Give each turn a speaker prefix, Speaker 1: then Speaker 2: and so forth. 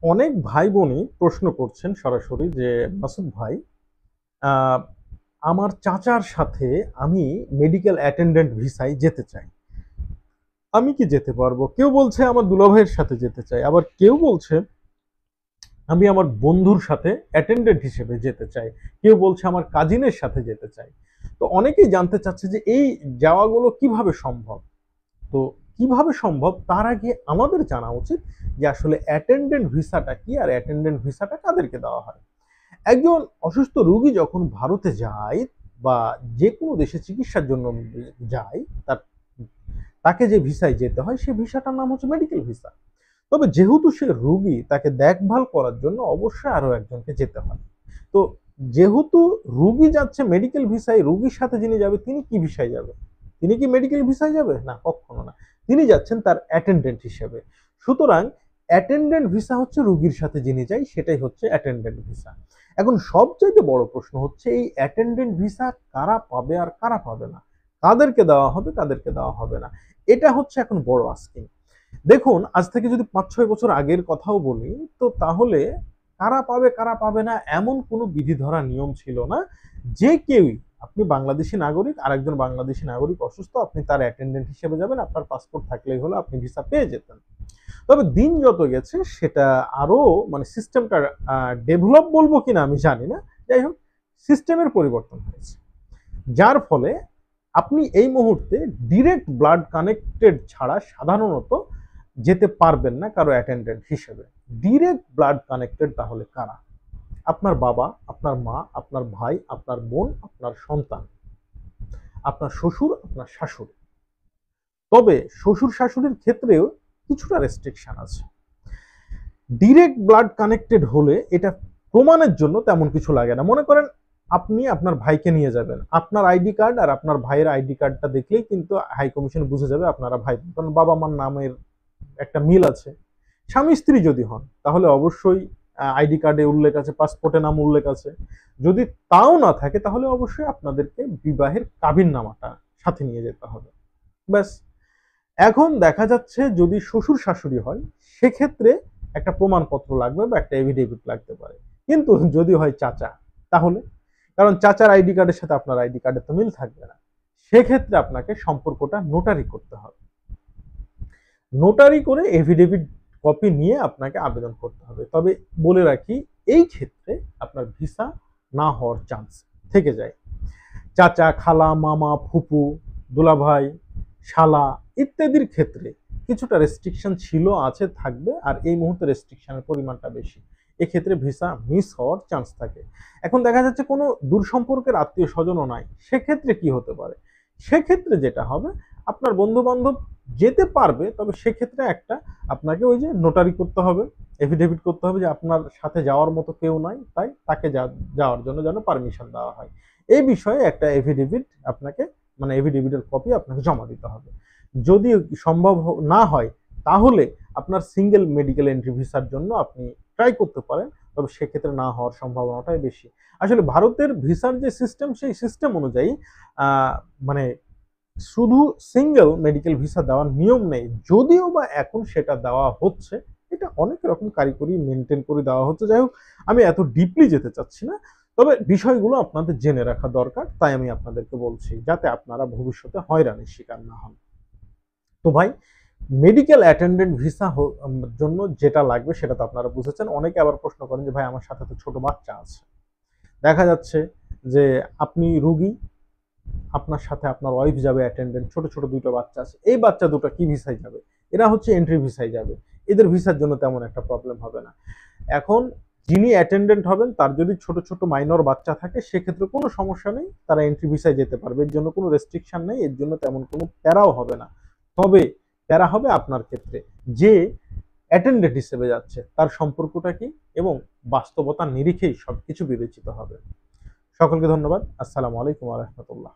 Speaker 1: অনেক ভাই বোনই প্রশ্ন করছেন সরাসরি যে মাসুদ ভাই, আহ, আমার চাচার সাথে আমি মেডিকেল অ্যাটেন্ডেন্ট ভিসায় যেতে চাই, আমি কি যেতে পারবো? কেউ বলছে আমার দুলাভাইয়ের সাথে যেতে চাই, আবার কেউ বলছে আমি আমার বন্ধুর সাথে অ্যাটেন্ডেন্ট হিসেবে যেতে চাই, কেউ বলছে আমার কাজিনের সাথে যেতে চাই। তো অনেকেই জানতে চাচ্ছে যে এই যাওয়াগুলো কিভাবে সম্ভব। তো কিভাবে সম্ভব তার আগে আমাদের জানা উচিত যে আসলে অ্যাটেন্ডেন্ট ভিসাটা কি আর অ্যাটেন্ডেন্ট ভিসাটা কাদেরকে দেওয়া হয়। একজন অসুস্থ রোগী যখন ভারতে যায় বা যে কোনো দেশে চিকিৎসার জন্য যায়, তার তাকে যে ভিসায় যেতে হয় সে ভিসাটার নাম হচ্ছে মেডিকেল ভিসা। তবে যেহেতু সে রোগী, তাকে দেখভাল করার জন্য অবশ্যই আরো একজনকে যেতে হয়। তো যেহেতু রোগী যাচ্ছে মেডিকেল ভিসায়, রোগীর সাথে যিনি যাবে তিনি কি ভিসায় যাবে? তিনি কি মেডিকেল ভিসায় যাবে? না, কখনো না। তিনি যাচ্ছেন তার অ্যাটেন্ডেন্ট হিসেবে। সুতরাং অ্যাটেন্ডেন্ট ভিসা হচ্ছে রোগীর সাথে যিনি যায়, সেটাই হচ্ছে অ্যাটেন্ডেন্ট ভিসা। এখন সবচাইতে বড় প্রশ্ন হচ্ছে এই অ্যাটেন্ডেন্ট ভিসা কারা পাবে আর কারা পাবে না, কাদেরকে দেওয়া হবে কাদেরকে দেওয়া হবে না, এটা হচ্ছে এখন বড় আস্কিং। দেখুন, আজ থেকে যদি ৫-৬ বছর আগের কথাও বলি, তো তাহলে কারা পাবে কারা পাবে না এমন কোনো বিধি ধরা নিয়ম ছিল না। যে কেউই, আপনি বাংলাদেশি নাগরিক, আরেকজন বাংলাদেশি নাগরিক অসুস্থ, আপনি তার অ্যাটেন্ডেন্ট হিসেবে যাবেন, আপনার পাসপোর্ট থাকলেই হলো, আপনি ভিসা পেয়ে যেতেন। তবে দিন যত গেছে সেটা আরো মানে সিস্টেমটা ডেভেলপ বলবো কিনা আমি জানি না, যাই হোক, সিস্টেমের পরিবর্তন হয়েছে, যার ফলে আপনি এই মুহূর্তে ডিরেক্ট ব্লাড কানেক্টেড ছাড়া সাধারণত যেতে পারবেন না কারো অ্যাটেন্ডেন্ট হিসেবে। ডিরেক্ট ব্লাড কানেক্টেড তাহলে কারা? আপনার বাবা, আপনার মা, আপনার ভাই, আপনার বোন, আপনার সন্তান, আপনার শ্বশুর, আপনার শাশুড়ি। তবে শ্বশুর শাশুড়ির ক্ষেত্রেও কিছুটা রেস্ট্রিকশন আছে। ডিরেক্ট ব্লাড কানেক্টেড হলে এটা প্রমাণের জন্য তেমন কিছু লাগে না। মনে করেন আপনি আপনার ভাইকে নিয়ে যাবেন, আপনার আইডি কার্ড আর আপনার ভাইয়ের আইডি কার্ডটা দেখলেই কিন্তু হাই কমিশন বুঝে যাবে আপনারা ভাই, কারণ বাবা মার নামের একটা মিল আছে। স্বামী স্ত্রী যদি হন তাহলে অবশ্যই আইডি কার্ডে উল্লেখ আছে, পাসপোর্টে নাম উল্লেখ আছে। যদি তাও না থাকে তাহলে অবশ্যই আপনাদেরকে বিবাহের কাবিন নামাটা সাথে নিয়ে যেতে হবে। ব্যাস। এখন দেখা যাচ্ছে যদি শ্বশুর শাশুড়ি হয়, সেক্ষেত্রে একটা প্রমাণপত্র লাগবে বা একটা এভিডেভিট লাগতে পারে। কিন্তু যদি হয় চাচা, তাহলে, কারণ চাচার আইডি কার্ডের সাথে আপনার আইডি কার্ডের তো মিল থাকবে না, সেক্ষেত্রে আপনাকে সম্পর্কটা নোটারি করতে হবে। নোটারি করে এভিডেভিট কপি নিয়ে আপনাকে আবেদন করতে হবে। তবে বলে রাখি, এই ক্ষেত্রে আপনার ভিসা না হওয়ার চান্স থেকে যায়। চাচা, খালা, মামা, ফুপু, দুলাভাই, শালা ইত্যাদির ক্ষেত্রে কিছুটা রেস্ট্রিকশন ছিল, আছে, থাকবে, আর এই মুহূর্তে রেস্ট্রিকশনের পরিমাণটা বেশি। এক্ষেত্রে ভিসা মিস হওয়ার চান্স থাকে। এখন দেখা যাচ্ছে কোনো দূর সম্পর্কের আত্মীয় স্বজনও নাই, সেক্ষেত্রে কি হতে পারে? সেক্ষেত্রে যেটা হবে, আপনার বন্ধু বান্ধব যেতে পারবে, তবে সেক্ষেত্রে একটা আপনাকে ওই যে নোটারি করতে হবে, এফিডেভিট করতে হবে যে আপনার সাথে যাওয়ার মতো কেউ নাই, তাই তাকে যাওয়ার জন্য যেন পারমিশন দেওয়া হয়। এই বিষয়ে একটা এফিডেভিট আপনাকে, মানে এফিডেভিটের কপি আপনাকে জমা দিতে হবে। যদি সম্ভব না হয় তাহলে আপনার সিঙ্গেল মেডিকেল এন্ট্রি ভিসার জন্য আপনি ট্রাই করতে পারেন, তবে সেক্ষেত্রে না হওয়ার সম্ভাবনাটাই বেশি। আসলে ভারতের ভিসার যে সিস্টেম, সেই সিস্টেম অনুযায়ী মানে শুধু সিঙ্গেল মেডিকেল ভিসা দেওয়ার নিয়ম নেই, যদিও বা এখন সেটা দেওয়া হচ্ছে। এটা অনেক রকম কারিগরি মেনটেন করে দেওয়া হচ্ছে। যাই হোক, আমি এত ডিপলি যেতে চাচ্ছি না, তবে বিষয়গুলো আপনাদের জেনে রাখা দরকার, তাই আমি আপনাদেরকে বলছি, যাতে আপনারা ভবিষ্যতে হয়রানির শিকার না হন। তো ভাই, মেডিকেল অ্যাটেন্ডেন্ট ভিসা জন্য যেটা লাগবে সেটা তো আপনারা বুঝেছেন। অনেকে আবার প্রশ্ন করেন যে ভাই আমার সাথে তো ছোট বাচ্চা আছে। দেখা যাচ্ছে যে আপনি রুগী, আপনার সাথে আপনার ওয়াইফ যাবে অ্যাটেন্ডেন্ট, ছোট ছোট দুটো বাচ্চা আছে, এই বাচ্চা দুটো কি ভিসায় যাবে? এরা হচ্ছে এন্ট্রি ভিসায় যাবে, এদের ভিসার জন্য তেমন একটা প্রবলেম হবে না। এখন যিনি অ্যাটেন্ডেন্ট হবেন তার যদি ছোট ছোট মাইনর বাচ্চা থাকে, সেক্ষেত্রে কোনো সমস্যা নেই, তারা এন্ট্রি ভিসায় যেতে পারবে, এর জন্য কোনো রেস্ট্রিকশন নেই, এর জন্য তেমন কোনো প্যারাও হবে না। তবে প্যারা হবে আপনার ক্ষেত্রে, যে অ্যাটেন্ডেন্ট হিসেবে যাচ্ছে তার সম্পর্কটা কি, এবং বাস্তবতার নিরিখেই সবকিছু বিবেচিত হবে। সকলকে ধন্যবাদ। আসসালামু আলাইকুম ওয়া রাহমাতুল্লাহ।